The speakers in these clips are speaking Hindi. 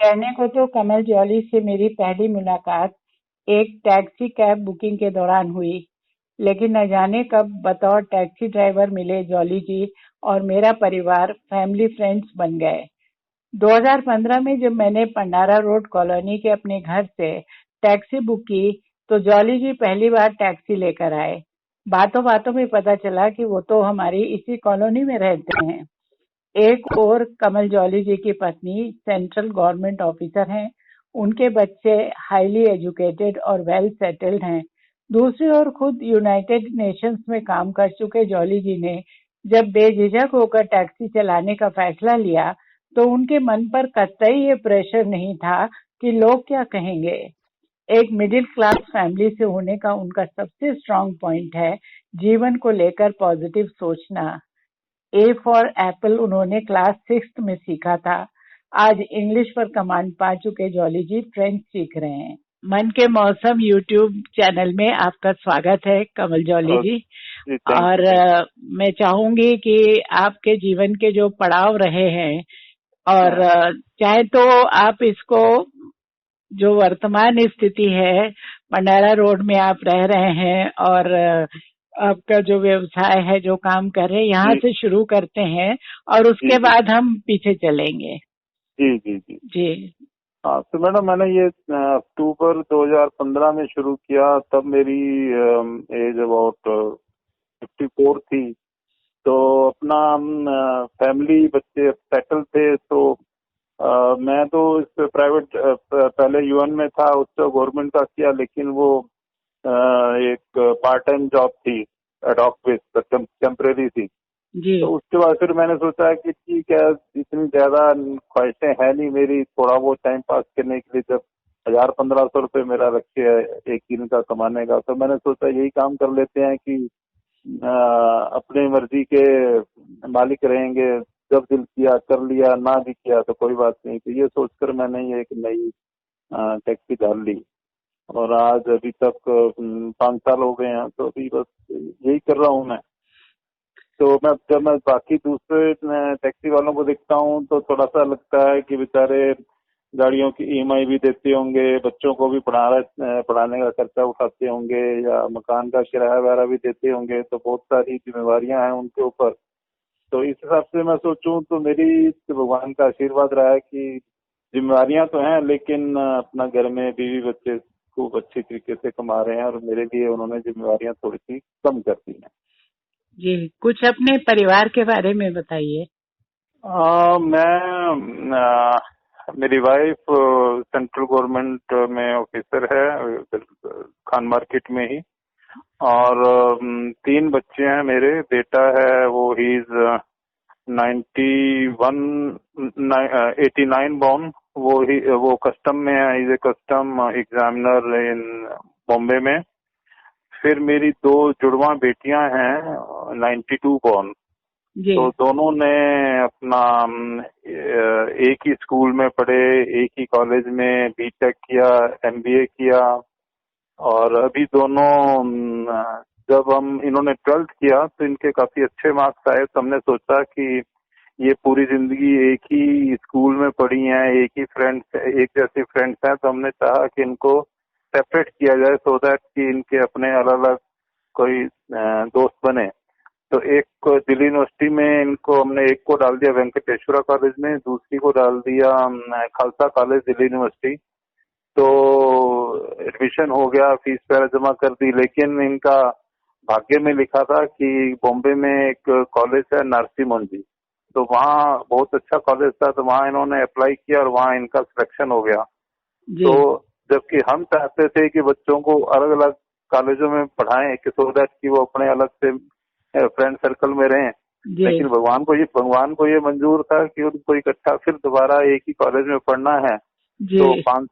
कहने को तो कमल जॉली से मेरी पहली मुलाकात एक टैक्सी कैब बुकिंग के दौरान हुई, लेकिन न जाने कब बतौर टैक्सी ड्राइवर मिले जॉली जी और मेरा परिवार फैमिली फ्रेंड्स बन गए। 2015 में जब मैंने पंडारा रोड कॉलोनी के अपने घर से टैक्सी बुक की, तो जॉली जी पहली बार टैक्सी लेकर आए। बातों बातों में पता चला कि वो तो हमारी इसी कॉलोनी में रहते हैं। एक और कमल जॉली जी की पत्नी सेंट्रल गवर्नमेंट ऑफिसर हैं। उनके बच्चे हाईली एजुकेटेड और वेल सेटल्ड हैं। दूसरी ओर खुद यूनाइटेड नेशंस में काम कर चुके जॉली जी ने जब बेझिझक होकर टैक्सी चलाने का फैसला लिया, तो उनके मन पर कतई ये प्रेशर नहीं था कि लोग क्या कहेंगे। एक मिडिल क्लास फैमिली से होने का उनका सबसे स्ट्रांग पॉइंट है जीवन को लेकर पॉजिटिव सोचना। ए फॉर एप्पल उन्होंने क्लास 6th में सीखा था। आज इंग्लिश पर कमांड पा चुके जॉली जी फ्रेंच सीख रहे हैं। मन के मौसम यूट्यूब चैनल में आपका स्वागत है कमल जॉली जी। और मैं चाहूंगी कि आपके जीवन के जो पड़ाव रहे हैं और चाहे तो आप इसको जो वर्तमान स्थिति है, पंडारा रोड में आप रह रहे हैं और आपका जो व्यवसाय है, जो काम कर रहे हैं, यहाँ से शुरू करते हैं और उसके बाद हम पीछे चलेंगे। जी जी जी जी। हाँ, तो मैडम मैंने ये अक्टूबर 2015 में शुरू किया। तब मेरी एज अबाउट 54 थी। तो अपना फैमिली बच्चे सेटल थे। तो मैं तो इस प्राइवेट पहले यूएन में था, उससे गवर्नमेंट का किया, लेकिन वो एक पार्ट टाइम जॉब थी, एडॉक बेस टेम्परेरी थी। जी। तो उसके बाद फिर मैंने सोचा कि ठीक है, इतनी ज्यादा ख्वाहिशें है नहीं मेरी, थोड़ा बहुत टाइम पास करने के लिए। जब 1000-1500 रुपये मेरा लक्ष्य है एक दिन का कमाने का, तो मैंने सोचा यही काम कर लेते हैं कि अपनी मर्जी के मालिक रहेंगे। जब दिल किया कर लिया, ना भी किया तो कोई बात नहीं। तो ये सोचकर मैंने ये एक नई टैक्सी डाल ली और आज अभी तक 5 साल हो गए हैं। तो अभी बस यही कर रहा हूँ मैं। तो जब मैं बाकी दूसरे टैक्सी वालों को देखता हूँ तो थोड़ा सा लगता है कि बेचारे गाड़ियों की ईएमआई भी देते होंगे, बच्चों को भी पढ़ाने का खर्चा उठाते होंगे, या मकान का किराया वगैरह भी देते होंगे। तो बहुत सारी जिम्मेवारियां हैं उनके ऊपर। तो इस हिसाब से मैं सोचूं तो मेरी भगवान का आशीर्वाद रहा है कि जिम्मेवारियां तो हैं, लेकिन अपना घर में बीवी बच्चे खूब अच्छी तरीके से कमा रहे हैं और मेरे लिए उन्होंने जिम्मेवारियां थोड़ी सी कम कर दी हैं। जी, कुछ अपने परिवार के बारे में बताइए। मेरी वाइफ सेंट्रल गवर्नमेंट में ऑफिसर है, खान मार्केट में ही। और 3 बच्चे हैं मेरे। बेटा है वो ही इज 89 बॉर्न। वो कस्टम में है, इज ए कस्टम एग्जामिनर इन बॉम्बे में। फिर मेरी 2 जुड़वा बेटियां हैं 92 बॉर्न। तो दोनों ने अपना एक ही स्कूल में पढ़े, एक ही कॉलेज में बीटेक किया, एमबीए किया। और अभी दोनों जब इन्होंने 12th किया तो इनके काफी अच्छे मार्क्स आए। तो हमने सोचा कि ये पूरी जिंदगी एक ही स्कूल में पढ़ी हैं, एक ही फ्रेंड्स, एक जैसे फ्रेंड्स हैं। तो हमने चाहा कि इनको सेपरेट किया जाए सो दैट कि इनके अपने अलग अलग कोई दोस्त बने। तो एक को दिल्ली यूनिवर्सिटी में इनको हमने, एक को डाल दिया वेंकटेश्वरा कॉलेज में, दूसरी को डाल दिया खालसा कॉलेज दिल्ली यूनिवर्सिटी। तो एडमिशन हो गया, फीस वगैरह जमा कर दी। लेकिन इनका भाग्य में लिखा था कि बॉम्बे में एक कॉलेज है नरसी मोहन। तो वहाँ बहुत अच्छा कॉलेज था, तो वहाँ इन्होंने अप्लाई किया और वहाँ इनका सिलेक्शन हो गया। तो जबकि हम चाहते थे कि बच्चों को अलग अलग कॉलेजों में पढ़ाएं कि सो दैट कि वो अपने अलग से फ्रेंड सर्कल में रहें। लेकिन भगवान को ये मंजूर था कि उनको इकट्ठा फिर दोबारा एक ही कॉलेज में पढ़ना है। तो 5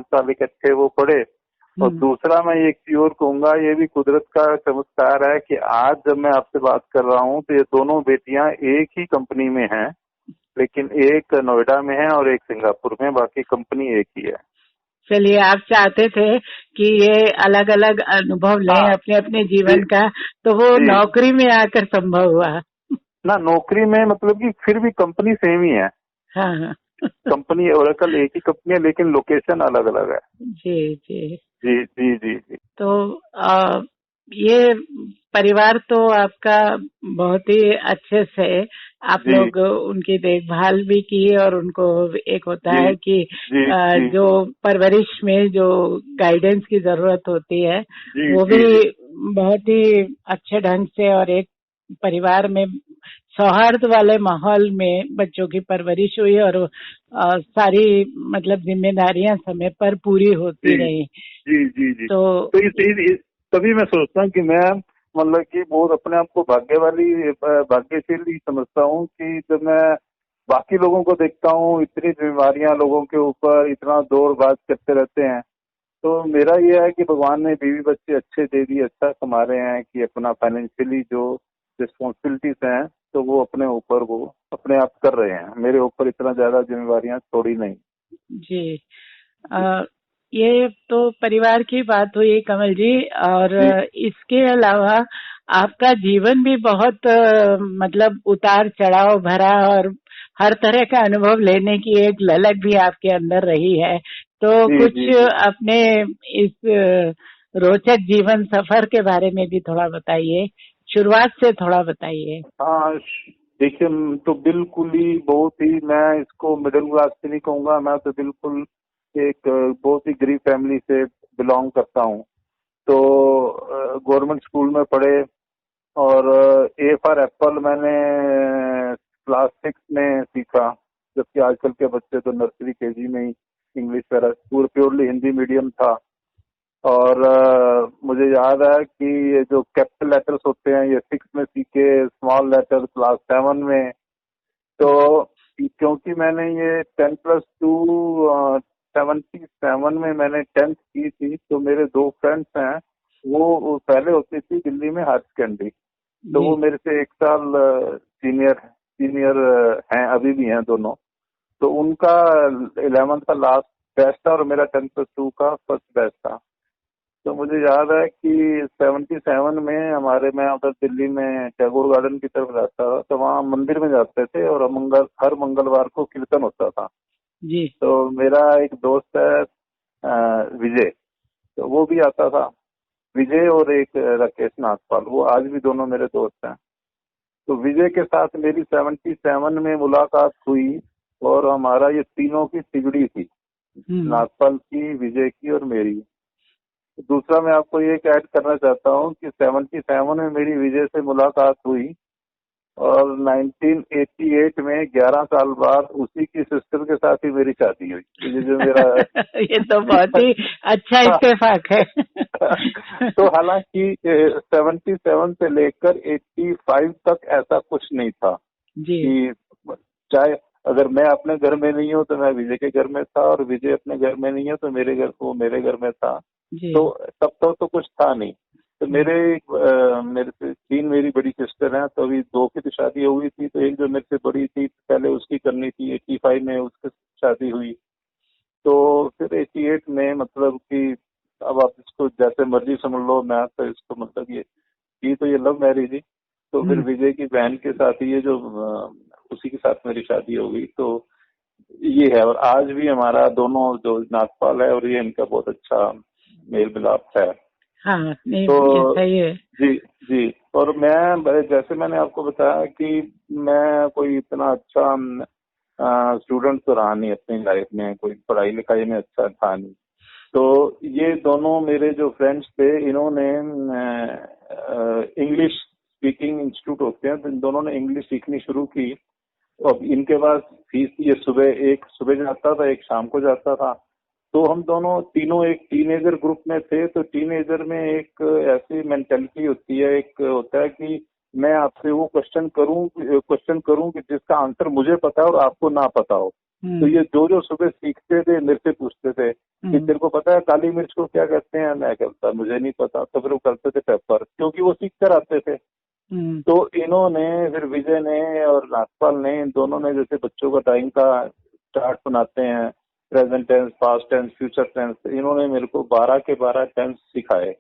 साल इकट्ठे वो पढ़े। और दूसरा मैं एक चीज और कहूंगा, ये भी कुदरत का चमत्कार है कि आज जब मैं आपसे बात कर रहा हूँ तो ये दोनों बेटियां एक ही कंपनी में हैं, लेकिन एक नोएडा में है और एक सिंगापुर में, बाकी कंपनी एक ही है। चलिए, आप चाहते थे कि ये अलग अलग अनुभव लें अपने अपने जीवन का, तो वो नौकरी में आकर संभव हुआ ना। नौकरी में मतलब कि फिर भी कंपनी सेम ही है। हाँ। कंपनी ओरेकल एक ही कंपनी है, लेकिन लोकेशन अलग अलग है। जी जी। जी जी जी जी। तो ये परिवार तो आपका बहुत ही अच्छे से आप जी लोग उनकी देखभाल भी की, और उनको एक होता जी है कि जी जी जो परवरिश में जो गाइडेंस की जरूरत होती है जी वो भी जी जी बहुत ही अच्छे ढंग से, और एक परिवार में सौहार्द वाले माहौल में बच्चों की परवरिश हुई, और सारी मतलब जिम्मेदारियां समय पर पूरी होती जी रही। जी जी जी। तो तो तभी मैं सोचता हूँ कि मैं मतलब कि बहुत अपने आप को भाग्यशील ही समझता हूँ कि जब मैं बाकी लोगों को देखता हूँ, इतनी बीमारियां लोगों के ऊपर, इतना दौड़ भाग करते रहते हैं, तो मेरा ये है कि भगवान ने बीवी बच्चे अच्छे दे दिए, अच्छा कमा रहे हैं कि अपना फाइनेंशियली जो रिस्पॉन्सिबिलिटीज हैं तो वो अपने ऊपर वो अपने आप कर रहे हैं। मेरे ऊपर इतना ज्यादा जिम्मेवारियां छोड़ी नहीं। जी, अ, ये तो परिवार की बात हुई कमल जी, और जी इसके अलावा आपका जीवन भी बहुत मतलब उतार चढ़ाव भरा, और हर तरह का अनुभव लेने की एक ललक भी आपके अंदर रही है। तो जी कुछ जी जी। अपने इस रोचक जीवन सफर के बारे में भी थोड़ा बताइए, शुरुआत से थोड़ा बताइए। हाँ, देखिए, तो बिल्कुल ही बहुत ही, मैं इसको मिडिल क्लास से नहीं कहूंगा, मैं तो बिल्कुल एक बहुत ही गरीब फैमिली से बिलोंग करता हूँ। तो गवर्नमेंट स्कूल में पढ़े, और ए फॉर एप्पल मैंने क्लास 6 में सीखा, जबकि आजकल के बच्चे तो नर्सरी केजी में ही इंग्लिश पूरा प्योरली हिंदी मीडियम था। और मुझे याद है कि ये जो कैपिटल लेटर्स होते हैं ये 6 में सीखे, स्मॉल लेटर क्लास 7 में। तो क्योंकि मैंने ये 10+2 77 में मैंने 10th की थी, तो मेरे 2 फ्रेंड्स हैं, वो पहले होती थी दिल्ली में हायर सेकेंडरी, तो जी वो मेरे से 1 साल सीनियर सीनियर हैं, अभी भी हैं दोनों। तो उनका 11th का लास्ट बैच था और मेरा 10+2 का फर्स्ट बैच था। तो मुझे याद है कि 77 में मैं उधर दिल्ली में टैगोर गार्डन की तरफ रहता था, तो वहाँ मंदिर में जाते थे और हर मंगलवार को कीर्तन होता था। जी। तो मेरा एक दोस्त है विजय, तो वो भी आता था, विजय, और एक राकेश नागपाल, वो आज भी दोनों मेरे दोस्त हैं। तो विजय के साथ मेरी 77 में मुलाकात हुई, और हमारा ये तीनों की तिगड़ी थी, हम्म। नागपाल की, विजय की और मेरी। दूसरा मैं आपको ये ऐड करना चाहता हूँ कि 77 में मेरी विजय से मुलाकात हुई, और 1988 में 11 साल बाद उसी की सिस्टर के साथ ही मेरी शादी हुई। ये जो मेरा ये तो बहुत ही अच्छा इत्तेफाक है। तो हालांकि 77 से लेकर 85 तक ऐसा कुछ नहीं था जी कि चाहे अगर मैं अपने घर में नहीं हूँ तो मैं विजय के घर में था, और विजय अपने घर में नहीं है तो मेरे घर में था। जी। तो तब तो कुछ था नहीं। तो मेरे से 3 मेरी बड़ी सिस्टर हैं, तो अभी 2 की तो शादी हो गई थी, तो एक जो मेरे से बड़ी थी पहले उसकी करनी थी, 85 में उसकी शादी हुई। तो फिर 88 में मतलब कि अब आप इसको जैसे मर्जी समझ लो, मैं तो इसको मतलब ये लव मैरिज ही। तो फिर हम्म। विजय की बहन के साथ ये जो उसी के साथ मेरी शादी हो गई। तो ये है, और आज भी हमारा दोनों जो नागपाल है और ये इनका बहुत अच्छा मेल मिलाप है। हाँ, नहीं ये तो सही है। जी जी। और मैं जैसे मैंने आपको बताया कि मैं कोई इतना अच्छा स्टूडेंट तो रहा नहीं अपनी लाइफ में, कोई पढ़ाई लिखाई में अच्छा था नहीं। तो ये दोनों मेरे जो फ्रेंड्स थे, इन्होंने इंग्लिश स्पीकिंग इंस्टीट्यूट होते हैं, तो इन दोनों ने इंग्लिश सीखनी शुरू की। अब इनके पास फीस, ये एक सुबह जाता था, एक शाम को जाता था। तो हम दोनों तीनों एक टीनेजर ग्रुप में थे। तो टीनेजर में एक ऐसी मेंटेलिटी होती है, एक होता है कि मैं आपसे वो क्वेश्चन करूं कि जिसका आंसर मुझे पता है और आपको ना पता हो। तो हम्म। ये जो सुबह सीखते थे मेरे से पूछते थे कि हम्म। तेरे को पता है काली मिर्च को क्या कहते हैं? मैं कहता मुझे नहीं पता। तो फिर वो करते थे पेपर, क्योंकि वो सीख कर आते थे। हम्म। तो इन्होंने फिर विजय ने और नागपाल ने, इन दोनों ने जैसे बच्चों का टाइम का चार्ट बनाते हैं, present tense, past tense, future tense, इन्होंने मेरे को 12 के 12 टेंस सिखाए।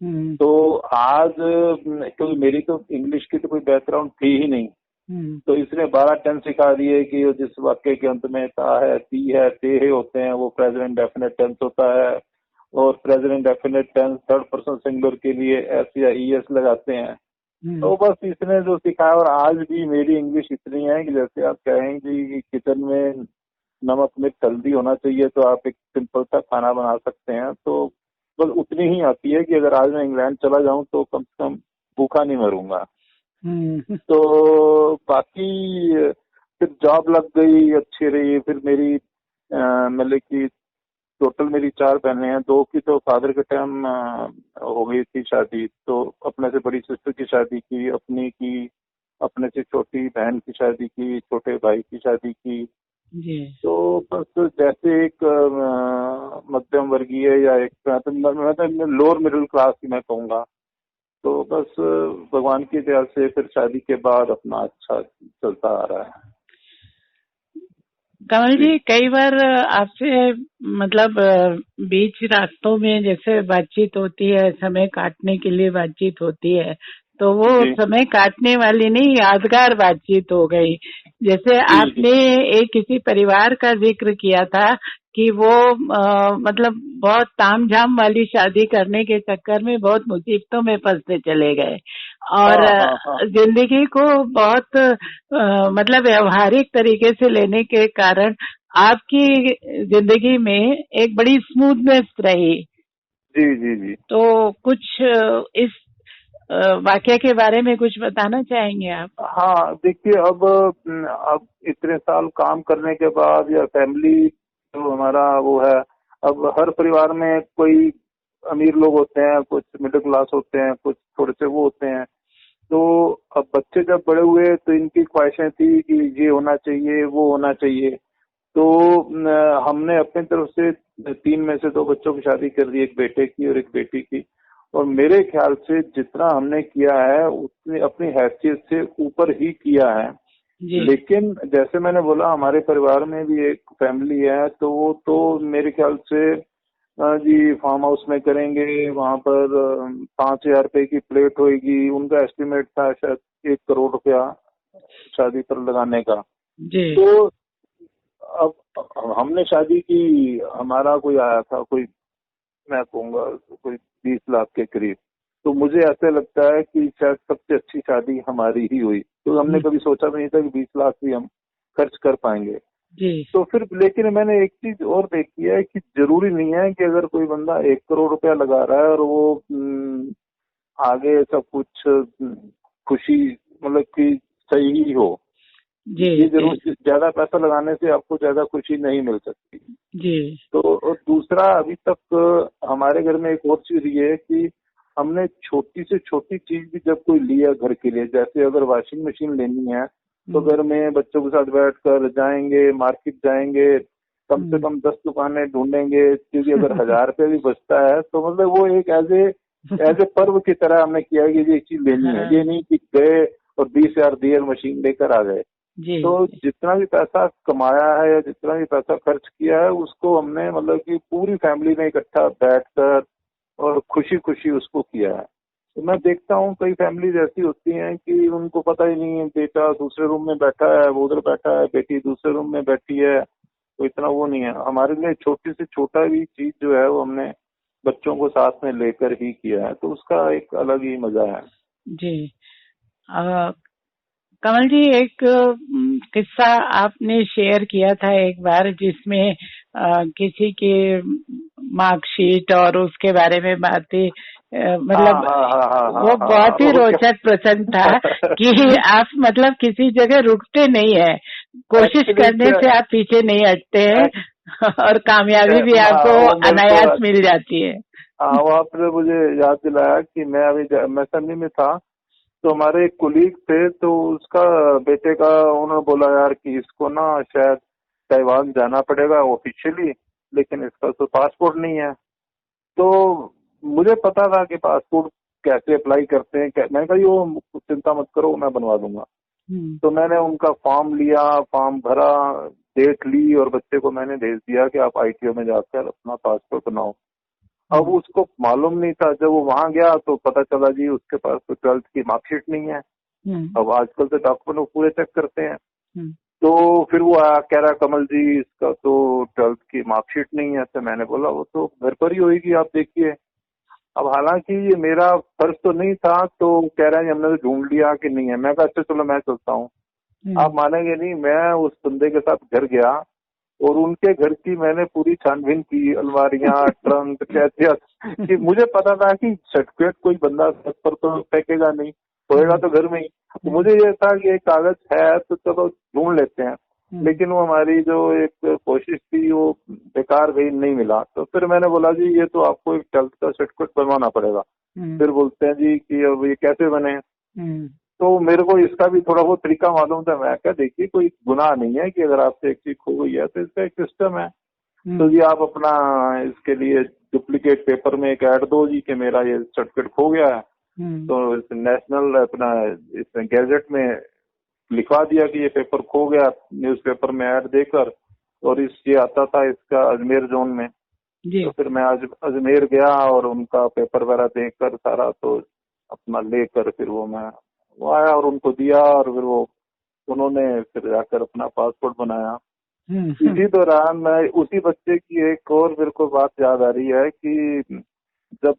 हम्म। तो आज क्योंकि मेरी तो इंग्लिश की तो कोई बैकग्राउंड थी ही नहीं, तो इसने 12 टेंस सिखा दिए कि वो जिस वाक्य के अंत में ता है, ती है, ते है होते हैं, वो प्रेजेंट डेफिनेट टेंस होता है। और present definite tense third person singular के लिए एस या ईएस लगाते हैं। तो बस इसने जो सिखाया, और आज भी मेरी इंग्लिश इतनी है कि जैसे आप कहेंगे कि किचन में नमक मिर्च हल्दी होना चाहिए तो आप एक सिंपल सा खाना बना सकते हैं। तो बस उतनी ही आती है कि अगर आज मैं इंग्लैंड चला जाऊं तो कम से कम भूखा नहीं मरूंगा। तो बाकी फिर जॉब लग गई, अच्छी रही। फिर मेरी मतलब कि टोटल मेरी 4 बहनें हैं, 2 की तो फादर के टाइम हो गई थी शादी। तो अपने से बड़ी सिस्टर की शादी की, अपनी की, अपने से छोटी बहन की शादी की, छोटे भाई की शादी की। जी। तो बस जैसे एक मध्यम वर्गीय या एक मैं तो लोअर मिडिल क्लास की मैं कहूँगा। तो बस भगवान की दया से फिर शादी के बाद अपना अच्छा चलता आ रहा है। कमल जी, कई बार आपसे मतलब बीच रास्तों में जैसे बातचीत होती है, समय काटने के लिए बातचीत होती है, तो वो समय काटने वाली नहीं, यादगार बातचीत हो गई। जैसे आपने एक किसी परिवार का जिक्र किया था कि वो मतलब बहुत तामझाम वाली शादी करने के चक्कर में बहुत मुसीबतों में फंसते चले गए और जिंदगी को बहुत मतलब व्यवहारिक तरीके से लेने के कारण आपकी जिंदगी में एक बड़ी स्मूथनेस रही। जी जी जी। तो कुछ इस वाकया के बारे में कुछ बताना चाहेंगे आप? हाँ, देखिए अब इतने साल काम करने के बाद या फैमिली जो हमारा वो है, अब हर परिवार में कोई अमीर लोग होते हैं, कुछ मिडिल क्लास होते हैं, कुछ थोड़े से वो होते हैं। तो अब बच्चे जब बड़े हुए तो इनकी ख्वाहिशें थी कि ये होना चाहिए, वो होना चाहिए। तो हमने अपनी तरफ से 3 में से 2 बच्चों की शादी कर दी, एक बेटे की और एक बेटी की। और मेरे ख्याल से जितना हमने किया है उतने अपनी हैसियत से ऊपर ही किया है। लेकिन जैसे मैंने बोला, हमारे परिवार में भी एक फैमिली है, तो वो तो मेरे ख्याल से जी फार्म हाउस में करेंगे, वहां पर 5,000 रुपए की प्लेट होगी। उनका एस्टिमेट था शायद 1 करोड़ रुपया शादी पर लगाने का। तो अब हमने शादी की, हमारा कोई आया था, कोई मैं कहूँगा कोई 20 लाख के करीब। तो मुझे ऐसे लगता है कि शायद सबसे अच्छी शादी हमारी ही हुई। तो हमने कभी सोचा भी नहीं था कि 20 लाख भी हम खर्च कर पाएंगे। तो फिर लेकिन मैंने एक चीज और देखी है कि जरूरी नहीं है कि अगर कोई बंदा 1 करोड़ रुपया लगा रहा है और वो आगे सब कुछ खुशी मतलब कि सही ही हो। ये जरूर ज्यादा पैसा लगाने से आपको ज्यादा खुशी नहीं मिल सकती। जी। तो और दूसरा, अभी तक हमारे घर में एक और चीज ये है कि हमने छोटी से छोटी चीज भी जब कोई लिया घर के लिए, जैसे अगर वॉशिंग मशीन लेनी है तो घर में बच्चों के साथ बैठकर जाएंगे, मार्केट जाएंगे, कम से कम 10 दुकानें ढूंढेंगे, क्योंकि अगर 1,000 रुपये भी बचता है तो मतलब वो एक एज ए पर्व की तरह हमने किया कि ये चीज लेनी है। ये नहीं कि गए और 20,000 दिए और मशीन लेकर आ गए। तो जितना भी पैसा कमाया है या जितना भी पैसा खर्च किया है उसको हमने मतलब कि पूरी फैमिली ने इकट्ठा बैठकर और खुशी खुशी उसको किया है। तो मैं देखता हूँ कई फैमिलीज ऐसी होती हैं कि उनको पता ही नहीं है, बेटा दूसरे रूम में बैठा है, वो उधर बैठा है, बेटी दूसरे रूम में बैठी है, तो इतना वो नहीं है। हमारे लिए छोटी से छोटा भी चीज जो है वो हमने बच्चों को साथ में लेकर ही किया है, तो उसका एक अलग ही मजा है। जी। कमल जी, एक किस्सा आपने शेयर किया था एक बार, जिसमें किसी की मार्कशीट और उसके बारे में बातें मतलब वो बहुत ही रोचक प्रसंग था कि आप मतलब किसी जगह रुकते नहीं है, कोशिश करने से आप पीछे नहीं हटते हैं और कामयाबी भी आपको अनायास मिल जाती है। हाँ, वो आपने मुझे याद दिलाया कि मैं अभी मैसनी में था, तो हमारे एक कुलीग थे, तो उसका बेटे का उन्होंने बोला यार कि इसको ना शायद ताइवान जाना पड़ेगा ऑफिशियली, लेकिन इसका तो पासपोर्ट नहीं है। तो मुझे पता था कि पासपोर्ट कैसे अप्लाई करते हैं। मैंने कहा वो चिंता मत करो, मैं बनवा दूंगा। तो मैंने उनका फॉर्म लिया, फॉर्म भरा, डेट ली और बच्चे को मैंने भेज दिया कि आप ITO में जाकर अपना पासपोर्ट बनाओ। अब उसको मालूम नहीं था, जब वो वहां गया तो पता चला जी उसके पास तो 12th की मार्कशीट नहीं है। अब आजकल तो डॉक्टर लोग पूरे चेक करते हैं। हम्म, तो फिर वो आया, कह रहा कमल जी इसका तो 12th की मार्कशीट नहीं है। तो मैंने बोला वो तो घर पर ही होगी, आप देखिए। अब हालांकि ये मेरा फर्ज तो नहीं था, तो कह रहा है हमने तो ढूंढ लिया कि नहीं है। मैं कहा अच्छा चलो मैं चलता हूँ। आप मानेंगे नहीं, मैं उस बंदे के साथ घर गया और उनके घर की मैंने पूरी छानबीन की, अलमारियां, ट्रंक, कैसे, कि मुझे पता था कि सर्टिफिकेट कोई बंदा छत पर तो फेंकेगा नहीं, होएगा तो घर में ही। तो मुझे ये था कि एक कागज है तो चलो ढूंढ लेते हैं। लेकिन वो हमारी जो एक कोशिश थी वो बेकार गई, नहीं मिला। तो फिर मैंने बोला जी ये तो आपको एक 12th का सर्टिफिकेट बनवाना पड़ेगा। फिर बोलते हैं जी कि अब ये कैसे बने। तो मेरे को इसका भी थोड़ा बहुत तरीका मालूम था। मैं क्या, देखिए कोई गुनाह नहीं है कि अगर आपसे एक चीज खो गई है तो इसका एक सिस्टम है। तो जी आप अपना इसके लिए डुप्लीकेट पेपर में एक ऐड दो जी कि मेरा ये सर्टिफिकेट खो गया है। तो नेशनल अपना इसमें गैजेट में लिखवा दिया कि ये पेपर खो गया, न्यूज़पेपर में ऐड देकर। और इस ये आता था इसका अजमेर जोन में। तो फिर मैं अजमेर गया और उनका पेपर वगैरह देखकर सारा तो अपना लेकर फिर वो आया और उनको दिया। और फिर वो उन्होंने फिर जाकर अपना पासपोर्ट बनाया। इसी दौरान मैं उसी बच्चे की एक और मेरे को बात याद आ रही है कि जब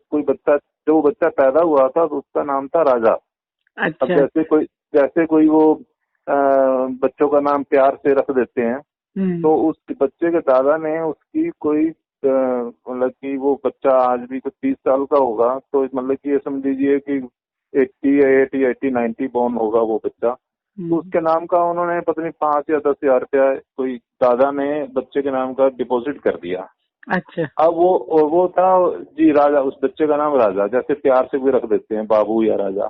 जो बच्चा पैदा हुआ था तो उसका नाम था राजा। अच्छा। अब जैसे कोई वो बच्चों का नाम प्यार से रख देते हैं। तो उस बच्चे के दादा ने उसकी कोई मतलब कि वो बच्चा आज भी कुछ 30 साल का होगा, तो मतलब कि ये समझ लीजिए कि 80 या 90 बॉर्न होगा वो बच्चा। तो उसके नाम का उन्होंने पता नहीं 5 या 10 हजार रुपया कोई दादा ने बच्चे के नाम का डिपॉजिट कर दिया। अच्छा। अब वो था जी राजा, उस बच्चे का नाम राजा, जैसे प्यार से भी रख देते हैं बाबू या राजा।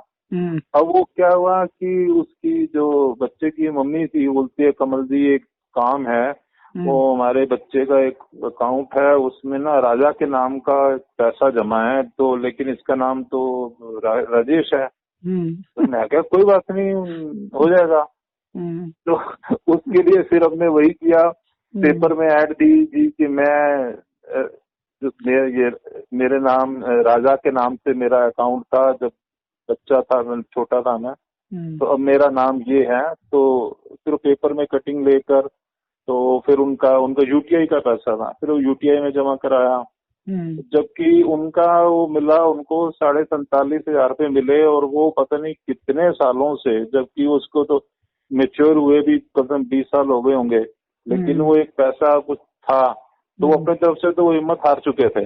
अब वो क्या हुआ कि उसकी जो बच्चे की मम्मी थी बोलती है कमल जी एक काम है, वो हमारे बच्चे का एक अकाउंट है उसमें ना राजा के नाम का पैसा जमा है, तो लेकिन इसका नाम तो राजेश है। तो मैं क्या कोई बात नहीं, हो जाएगा। तो उसके लिए फिर हमने वही किया, पेपर में ऐड दी जी कि मैं मेरे नाम राजा के नाम से मेरा अकाउंट था जब बच्चा था, मैं छोटा था मैं, तो अब मेरा नाम ये है। तो फिर पेपर में कटिंग लेकर तो फिर उनका यूटीआई का पैसा था, फिर वो यूटीआई में जमा कराया। जबकि उनका वो मिला उनको 47,500 रुपये मिले, और वो पता नहीं कितने सालों से, जबकि उसको तो मेच्योर हुए भी कम 20 साल हो गए होंगे, लेकिन वो एक पैसा कुछ था। तो वो अपनी तरफ से तो वो हिम्मत हार चुके थे।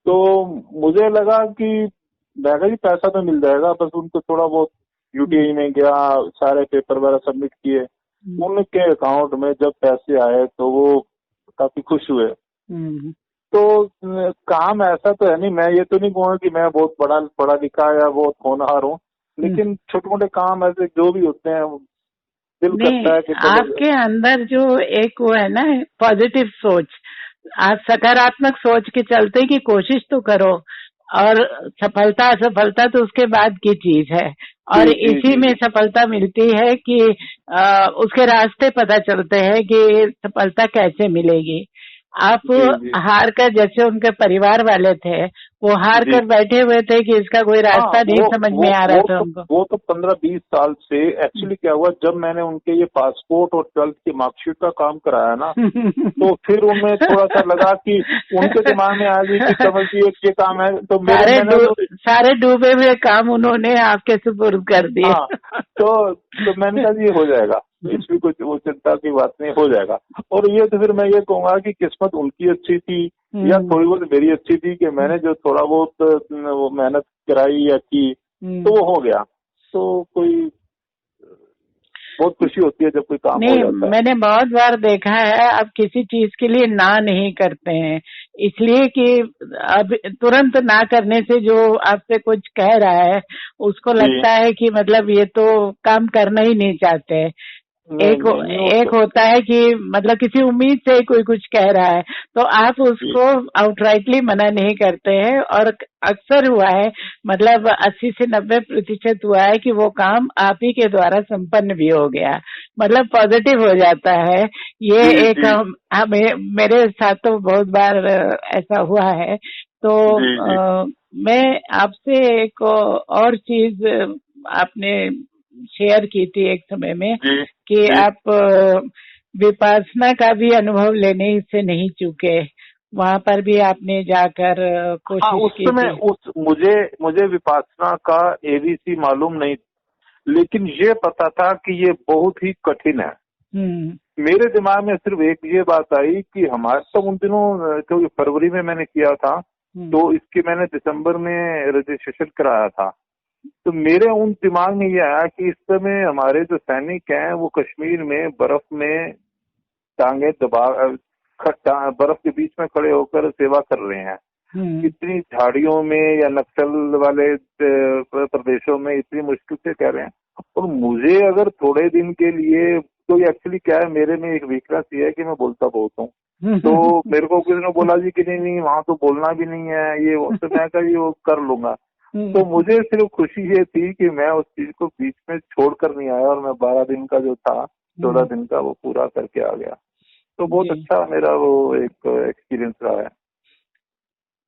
तो मुझे लगा कि जी पैसा तो मिल जाएगा, बस उनको थोड़ा बहुत यूटीआई में गया, सारे पेपर वगैरह सबमिट किए, उनके अकाउंट में जब पैसे आए तो वो काफी खुश हुए। तो काम ऐसा तो है नहीं, मैं ये तो नहीं कहूँगा कि मैं बहुत पढ़ा लिखा या बहुत होनहार हूँ, लेकिन छोटे मोटे काम ऐसे जो भी होते हैं दिल करता है कि आपके अंदर जो एक वो है ना पॉजिटिव सोच, आप सकारात्मक सोच के चलते कि कोशिश तो करो, और सफलता असफलता तो उसके बाद की चीज है, और इसी में सफलता मिलती है कि उसके रास्ते पता चलते हैं कि सफलता कैसे मिलेगी। आप हार कर, जैसे उनके परिवार वाले थे वो हार कर बैठे हुए थे कि इसका कोई रास्ता नहीं समझ में आ रहा था उनको। वो तो 15-20 साल से एक्चुअली क्या हुआ, जब मैंने उनके ये पासपोर्ट और 12th की मार्कशीट का काम कराया ना तो फिर उनमें थोड़ा सा लगा कि उनके दिमाग में आ गई कि कमल जी एक ये काम है, तो सारे डूबे हुए काम उन्होंने आपके सुपुर्द कर दिए। तो मैंने कहा ये हो जाएगा, इसमें कुछ वो चिंता की बात नहीं, हो जाएगा। और ये तो फिर मैं ये कहूंगा कि किस्मत उनकी अच्छी थी या थोड़ी बहुत मेरी अच्छी थी कि मैंने जो थोड़ा बहुत वो मेहनत कराई या की तो वो हो गया। तो कोई बहुत खुशी होती है जब कोई काम हो जाता है। मैंने बहुत बार देखा है आप किसी चीज के लिए ना नहीं करते हैं, इसलिए कि अब तुरंत ना करने से जो आपसे कुछ कह रहा है उसको लगता है कि मतलब ये तो काम करना ही नहीं चाहते। एक होता है कि मतलब किसी उम्मीद से कोई कुछ कह रहा है तो आप उसको आउटराइटली मना नहीं करते हैं, और अक्सर हुआ है, मतलब 80 से 90% हुआ है कि वो काम आप ही के द्वारा संपन्न भी हो गया, मतलब पॉजिटिव हो जाता है। ये एक मेरे साथ तो बहुत बार ऐसा हुआ है। तो मैं आपसे एक और चीज, आपने शेयर की थी एक समय में जी कि जी। आप विपश्यना का भी अनुभव लेने से नहीं चूके, वहां पर भी आपने जाकर हाँ, कोशिश उस की समय थी। उस मुझे मुझे विपासना का एबीसी मालूम नहीं, लेकिन ये पता था कि ये बहुत ही कठिन है। हम्म। मेरे दिमाग में सिर्फ एक ये बात आई कि हमारे तो उन दिनों, क्योंकि फरवरी में मैंने किया था, तो इसके मैंने दिसंबर में रजिस्ट्रेशन कराया था। तो मेरे उन दिमाग में ये आया कि इस समय हमारे जो सैनिक हैं वो कश्मीर में बर्फ में टांगे दबा बर्फ के बीच में खड़े होकर सेवा कर रहे हैं। इतनी झाड़ियों में या नक्सल वाले प्रदेशों में इतनी मुश्किल से कर रहे हैं। और मुझे अगर थोड़े दिन के लिए, तो एक्चुअली क्या है, मेरे में एक वीकनेस ये है कि मैं बोलता बहुत हूँ। तो मेरे को किसी ने बोला जी कि नहीं नहीं वहां तो बोलना भी नहीं है ये, तो मैं कहा ये वो कर लूंगा। तो मुझे सिर्फ खुशी ये थी कि मैं उस चीज को बीच में छोड़ कर नहीं आया, और मैं 12 दिन का जो था, 14 दिन का वो पूरा करके आ गया। तो बहुत अच्छा मेरा वो एक एक्सपीरियंस रहा है।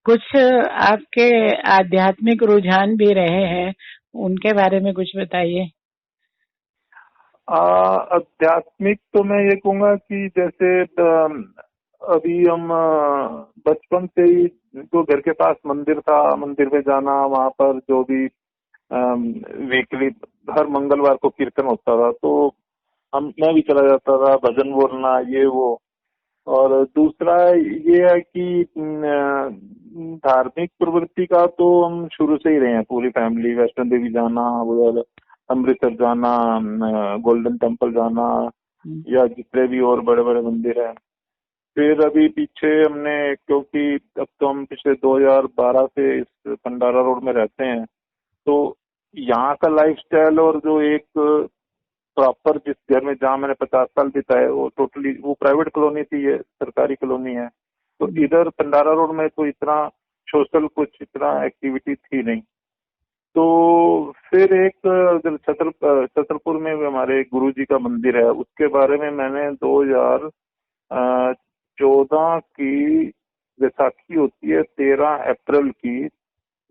कुछ आपके आध्यात्मिक रुझान भी रहे हैं, उनके बारे में कुछ बताइए। आध्यात्मिक तो मैं ये कहूंगा कि जैसे अभी हम बचपन से ही, तो घर के पास मंदिर था, मंदिर में जाना, वहां पर जो भी वीकली हर मंगलवार को कीर्तन होता था, तो मैं भी चला जाता था, भजन बोलना ये वो। और दूसरा ये है कि धार्मिक प्रवृत्ति का तो हम शुरू से ही रहे हैं, पूरी फैमिली। वैष्णो देवी जाना, उधर अमृतसर जाना, गोल्डन टेम्पल जाना, या जितने भी और बड़े बड़े मंदिर हैं। फिर अभी पीछे हमने, क्योंकि अब तो हम पिछले 2012 से इस भंडारा रोड में रहते हैं, तो यहाँ का लाइफस्टाइल और जो एक प्रॉपर जिस घर में, जहाँ मैंने 50 साल बिताए, वो टोटली वो प्राइवेट कॉलोनी थी, ये सरकारी कॉलोनी है। तो इधर भंडारा रोड में तो इतना सोशल कुछ इतना एक्टिविटी थी नहीं। तो फिर एक छतरपुर में हमारे गुरु जी का मंदिर है, उसके बारे में मैंने 2014 की बैसाखी होती है 13 अप्रैल की,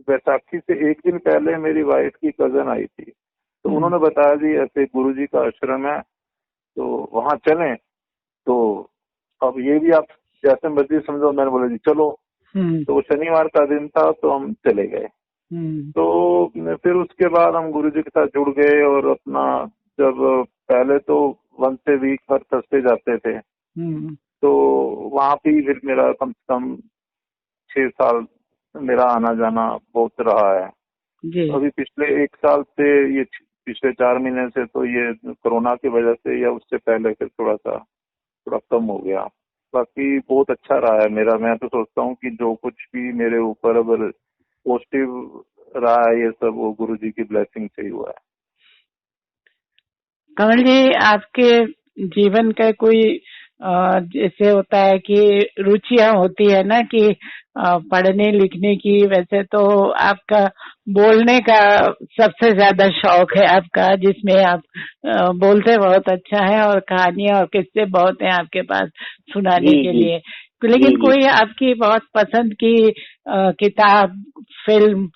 बैसाखी से एक दिन पहले मेरी वाइफ की कजन आई थी, तो उन्होंने बताया जी ऐसे गुरु जी का आश्रम है, तो वहां चलें। तो अब ये भी आप जैसे मर्जी समझो, मैंने बोला जी चलो। तो शनिवार का दिन था, तो हम चले गए। तो फिर उसके बाद हम गुरु जी के साथ जुड़ गए, और अपना, जब पहले तो 1 से वीक हर थर्सडे जाते थे, तो वहां पे फिर मेरा कम से कम 6 साल मेरा आना जाना बहुत रहा है। अभी पिछले 1 साल से, ये पिछले 4 महीने से, तो ये कोरोना की वजह से या उससे पहले फिर थोड़ा कम हो गया। बाकी बहुत अच्छा रहा है मेरा। मैं तो सोचता हूँ कि जो कुछ भी मेरे ऊपर अगर पॉजिटिव रहा है, ये सब वो गुरु जी की ब्लेसिंग से ही हुआ है। कमल जी, आपके जीवन का कोई जैसे होता है कि रुचियां होती है ना, कि पढ़ने लिखने की, वैसे तो आपका बोलने का सबसे ज्यादा शौक है आपका, जिसमें आप बोलते बहुत अच्छा है, और कहानियां और किस्से बहुत हैं आपके पास सुनाने के लिए। लेकिन कोई आपकी बहुत पसंद की किताब, फिल्म,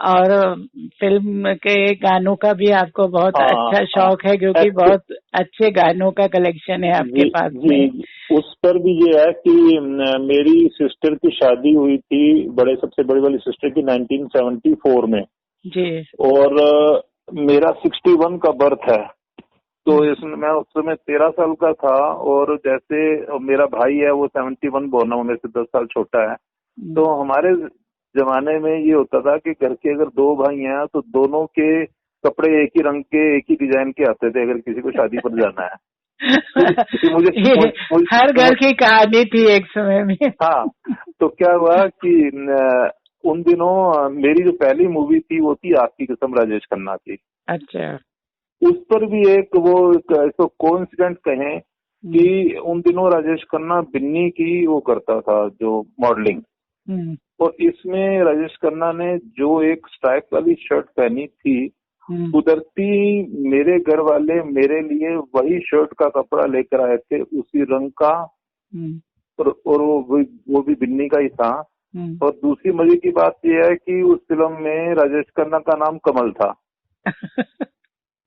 और फिल्म के गानों का भी आपको बहुत अच्छा शौक है, क्योंकि बहुत अच्छे गानों का कलेक्शन है आपके पास में। उस पर भी ये है कि मेरी सिस्टर की शादी हुई थी, सबसे बड़ी वाली सिस्टर की 1974 में जी, और मेरा 61 का बर्थ है। तो इसमें मैं उस समय 13 साल का था, और जैसे मेरा भाई है वो 71 बोर्न है, वो मेरे से 10 साल छोटा है। तो हमारे जमाने में ये होता था कि घर के अगर 2 भाई हैं तो दोनों के कपड़े एक ही रंग के, एक ही डिजाइन के आते थे, अगर किसी को शादी पर जाना है। तो मुझे हर घर की कहानी थी एक समय में। हाँ, तो क्या हुआ कि उन दिनों मेरी जो पहली मूवी थी वो थी आपकी कसम, राजेश खन्ना की। अच्छा। उस पर भी एक वो इसको कोइंसिडेंट कहें कि उन दिनों राजेश खन्ना बिन्नी की वो करता था, जो मॉडलिंग। और इसमें राजेश खन्ना ने जो एक स्ट्राइप वाली शर्ट पहनी थी, कुदरती मेरे घर वाले मेरे लिए वही शर्ट का कपड़ा लेकर आए थे, उसी रंग का, और वो भी बिन्नी का ही था। और दूसरी मजे की बात यह है कि उस फिल्म में राजेश खन्ना का नाम कमल था।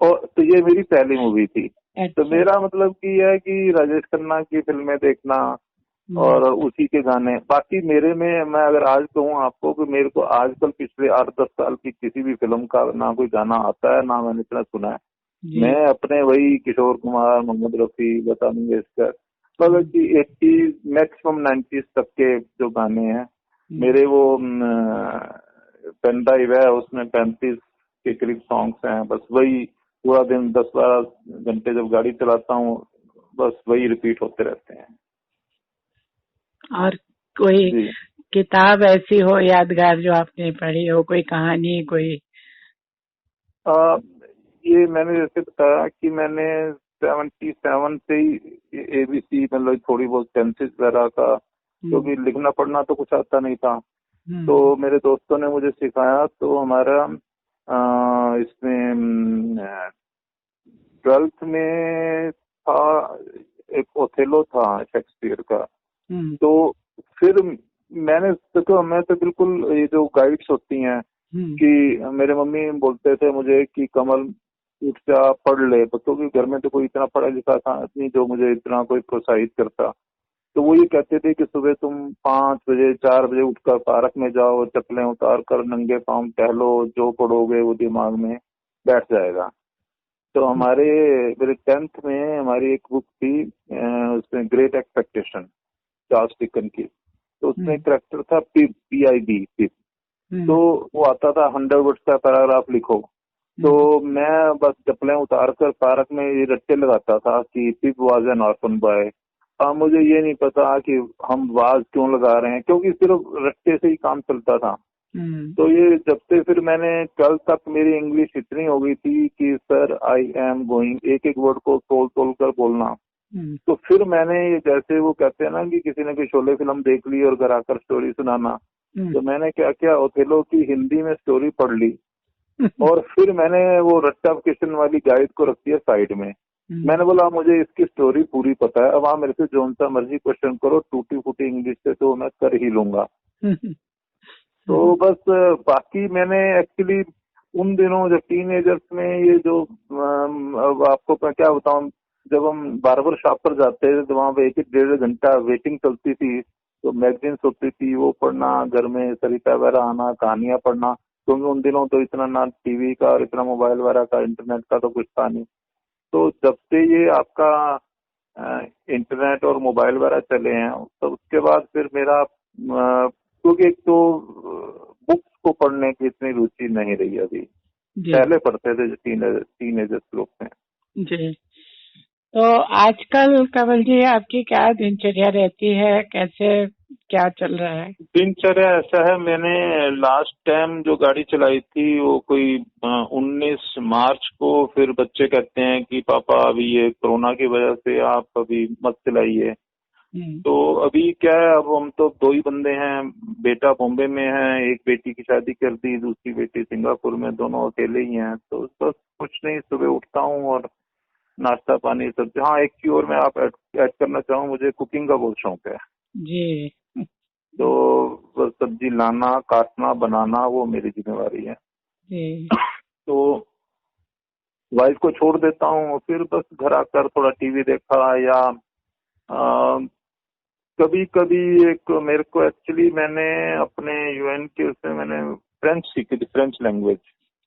और तो ये मेरी पहली मूवी थी। तो अच्छा। मेरा मतलब कि यह है कि राजेश खन्ना की फिल्में देखना और उसी के गाने। बाकी मेरे में मैं अगर आज कहूँ आपको कि मेरे को आजकल पिछले 8-10 साल की किसी भी फिल्म का ना कोई गाना आता है ना मैंने इतना सुना है। मैं अपने वही किशोर कुमार, मोहम्मद रफी, लता मंगेशकर, मतलब कि 80 मैक्सिमम 90s तक के जो गाने हैं मेरे, वो पेन ड्राइव है उसमें 35 के करीब सॉन्ग्स हैं। बस वही पूरा दिन 10-12 घंटे जब गाड़ी चलाता हूँ बस वही रिपीट होते रहते हैं। और कोई जी। किताब ऐसी हो यादगार जो आपने पढ़ी हो, कोई कहानी, कोई? ये मैंने जैसे बताया कि मैंने 77 से ही ABC मतलब थोड़ी बहुत टेंसेस वगैरह का, क्योंकि लिखना पढ़ना तो कुछ आता नहीं था। तो मेरे दोस्तों ने मुझे सिखाया। तो हमारा इसमें 12th में था, एक ओथेलो था शेक्सपियर का। तो फिर मैंने तो मैं तो बिल्कुल ये जो गाइड्स होती हैं कि मेरे मम्मी बोलते थे मुझे कि कमल उठ जा पढ़ ले, क्योंकि घर में तो कोई इतना पढ़ा लिखा था नहीं जो मुझे इतना कोई प्रोत्साहित करता। तो वो ये कहते थे कि सुबह तुम 5 बजे 4 बजे उठकर पार्क में जाओ, चप्पलें उतार कर नंगे पांव टहलो, जो पढ़ोगे वो दिमाग में बैठ जाएगा। तो मेरे 10th में हमारी एक बुक थी उसमें ग्रेट एक्सपेक्टेशन, चार्ल्स डिकन की। तो उसमें करेक्टर था पिप, PIB, पिप। तो वो आता था 100 वर्ड्स का पैराग्राफ लिखो। तो मैं बस चप्पलें उतार कर पार्क में ये रट्टे लगाता था कि पिप वाज एन ऑर्फन बॉय। अब मुझे ये नहीं पता कि हम वाज क्यों लगा रहे हैं, क्योंकि सिर्फ रट्टे से ही काम चलता था। तो ये जब से फिर मैंने 12th तक मेरी इंग्लिश इतनी हो गई थी कि सर आई एम गोइंग, एक एक वर्ड को तोल तोल कर बोलना। तो फिर मैंने जैसे वो कहते हैं ना कि किसी ने कोई शोले फिल्म देख ली और घर आकर स्टोरी सुनाना, तो मैंने क्या किया, ओथेलो की हिंदी में स्टोरी पढ़ ली और फिर मैंने वो रट्टा क्वेश्चन वाली गाइड को रख दिया साइड में। मैंने बोला मुझे इसकी स्टोरी पूरी पता है, अब आप मेरे से जो सा मर्जी क्वेश्चन करो, टूटी फूटी इंग्लिश से तो मैं कर ही लूंगा। तो बस बाकी मैंने एक्चुअली उन दिनों जब टीनेजर्स में ये जो अब आपको मैं क्या बताऊं, जब हम बार्बर शॉप पर जाते थे तो वहां पे 1-1 1.5 घंटा वेटिंग चलती थी। तो मैगजीन्स होती थी वो पढ़ना, घर में सरिता वगैरह आना, कहानियां पढ़ना, क्योंकि उन दिनों तो इतना ना टीवी का और इतना मोबाइल वगैरह का, इंटरनेट का तो कुछ था नहीं। तो जब से ये आपका इंटरनेट और मोबाइल वगैरह चले हैं तो उसके बाद फिर मेरा क्योंकि एक तो बुक्स को पढ़ने की इतनी रुचि नहीं रही अभी, पहले पढ़ते थे जो टीनेजर्स लोग थे। जी। तो आजकल कमल जी आपकी क्या दिनचर्या रहती है, कैसे क्या चल रहा है? दिनचर्या ऐसा है, मैंने लास्ट टाइम जो गाड़ी चलाई थी वो कोई 19 मार्च को। फिर बच्चे कहते हैं कि पापा अभी ये कोरोना की वजह से आप अभी मत चलाइए। तो अभी क्या है, अब हम तो 2 ही बंदे हैं, बेटा बॉम्बे में है, एक बेटी की शादी कर दी, दूसरी बेटी सिंगापुर में, दोनों अकेले ही हैं। तो बस कुछ नहीं, सुबह उठता हूँ और नाश्ता पानी सब। हाँ, एक चीज और मैं आप ऐड करना चाहूँ, मुझे कुकिंग का बहुत शौक है जी। तो बस सब्जी लाना, काटना, बनाना वो मेरी जिम्मेवारी है। जी। तो वाइफ को छोड़ देता हूँ, फिर बस घर आकर थोड़ा टीवी देखा या कभी कभी एक मेरे को एक्चुअली मैंने अपने UN के उसमें मैंने फ्रेंच सीखी थी, फ्रेंच लैंग्वेज।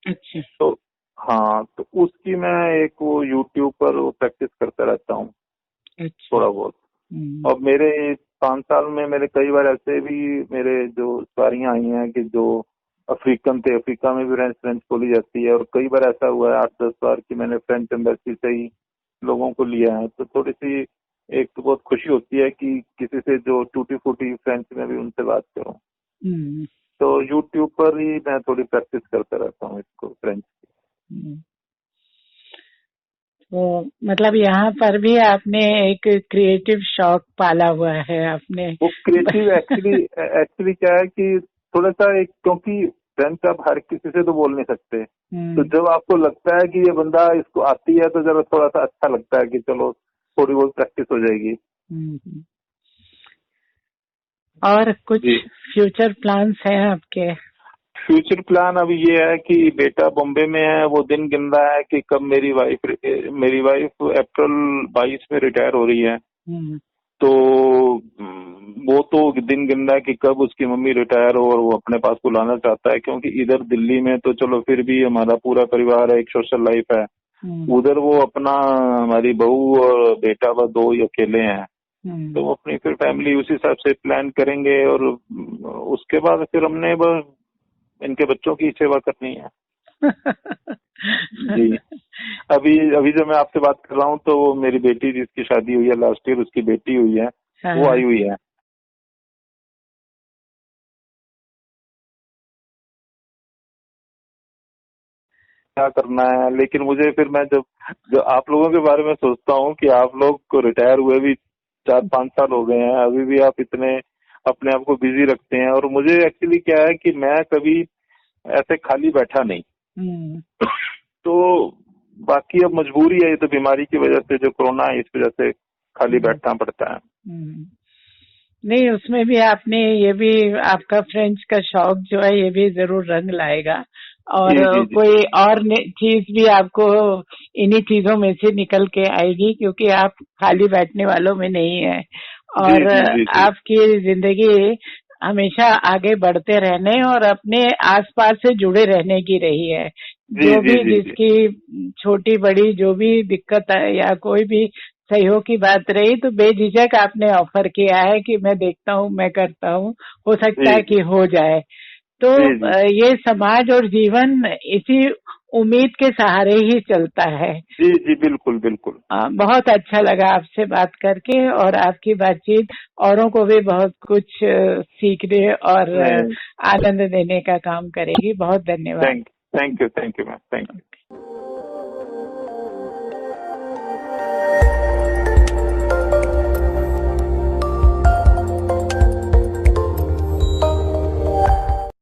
अच्छा। तो हाँ, तो उसकी मैं एक वो यूट्यूब पर वो प्रैक्टिस करता रहता हूँ। अच्छा। थोड़ा बहुत। और मेरे 5 साल में मेरे कई बार ऐसे भी मेरे जो सवारियां आई हैं कि जो अफ्रीकन थे, अफ्रीका में भी फ्रेंच बोली जाती है, और कई बार ऐसा हुआ है 8-10 बार कि मैंने फ्रेंच एम्बेसी से ही लोगों को लिया है। तो थोड़ी सी एक तो बहुत खुशी होती है कि किसी से जो टूटी फूटी फ्रेंच में भी उनसे बात करूं। तो यूट्यूब पर ही मैं थोड़ी प्रैक्टिस करता रहता हूँ इसको, फ्रेंच की। तो मतलब यहाँ पर भी आपने एक क्रिएटिव शौक पाला हुआ है आपने। वो क्रिएटिव एक्चुअली क्या है कि थोड़ा सा एक, क्योंकि फ्रेंच आप हर किसी से तो बोल नहीं सकते। तो जब आपको लगता है कि ये बंदा इसको आती है तो जरा थोड़ा सा अच्छा लगता है कि चलो थोड़ी बहुत प्रैक्टिस हो जाएगी। और कुछ फ्यूचर प्लान्स हैं आपके? फ्यूचर प्लान अभी ये है कि बेटा बॉम्बे में है, वो दिन गिन रहा है कि कब मेरी वाइफ अप्रैल 22 में रिटायर हो रही है। तो वो तो दिन गिन रहा है कि कब उसकी मम्मी रिटायर हो और वो अपने पास बुलाना चाहता है, क्योंकि इधर दिल्ली में तो चलो फिर भी हमारा पूरा परिवार है, एक सोशल लाइफ है। उधर वो अपना, हमारी बहू और बेटा बस दो ही अकेले हैं। तो वो अपनी फिर फैमिली उस हिसाब से प्लान करेंगे और उसके बाद फिर हमने बस इनके बच्चों की सेवा करनी है। जी। अभी अभी जो मैं आपसे बात कर रहा हूँ तो वो मेरी बेटी जिसकी शादी हुई है लास्ट ईयर, उसकी बेटी हुई है, वो आई हुई है। क्या करना है, लेकिन मुझे फिर मैं जब आप लोगों के बारे में सोचता हूँ कि आप लोग को रिटायर हुए भी 4-5 साल हो गए हैं, अभी भी आप इतने अपने आप को बिजी रखते हैं। और मुझे एक्चुअली क्या है कि मैं कभी ऐसे खाली बैठा नहीं। तो बाकी अब मजबूरी है, ये तो बीमारी की वजह से, जो कोरोना है इस वजह से खाली बैठना पड़ता है। नहीं, उसमें भी आपने ये भी, आपका फ्रेंच का शौक जो है ये भी जरूर रंग लाएगा और जी। कोई और चीज भी आपको इन्हीं चीजों में से निकल के आएगी, क्योंकि आप खाली बैठने वालों में नहीं है और जी। आपकी जिंदगी हमेशा आगे बढ़ते रहने और अपने आसपास से जुड़े रहने की रही है। जो भी जिसकी छोटी बड़ी जो भी दिक्कत है या कोई भी सहयोग की बात रही तो बेझिझक आपने ऑफर किया है कि मैं देखता हूँ, मैं करता हूँ, हो सकता है कि हो जाए। तो ये समाज और जीवन इसी उम्मीद के सहारे ही चलता है। जी जी, बिल्कुल बिल्कुल। बहुत अच्छा लगा आपसे बात करके और आपकी बातचीत औरों को भी बहुत कुछ सीखने और आनंद देने का काम करेगी। बहुत धन्यवाद। Thank you ma'am, thank you.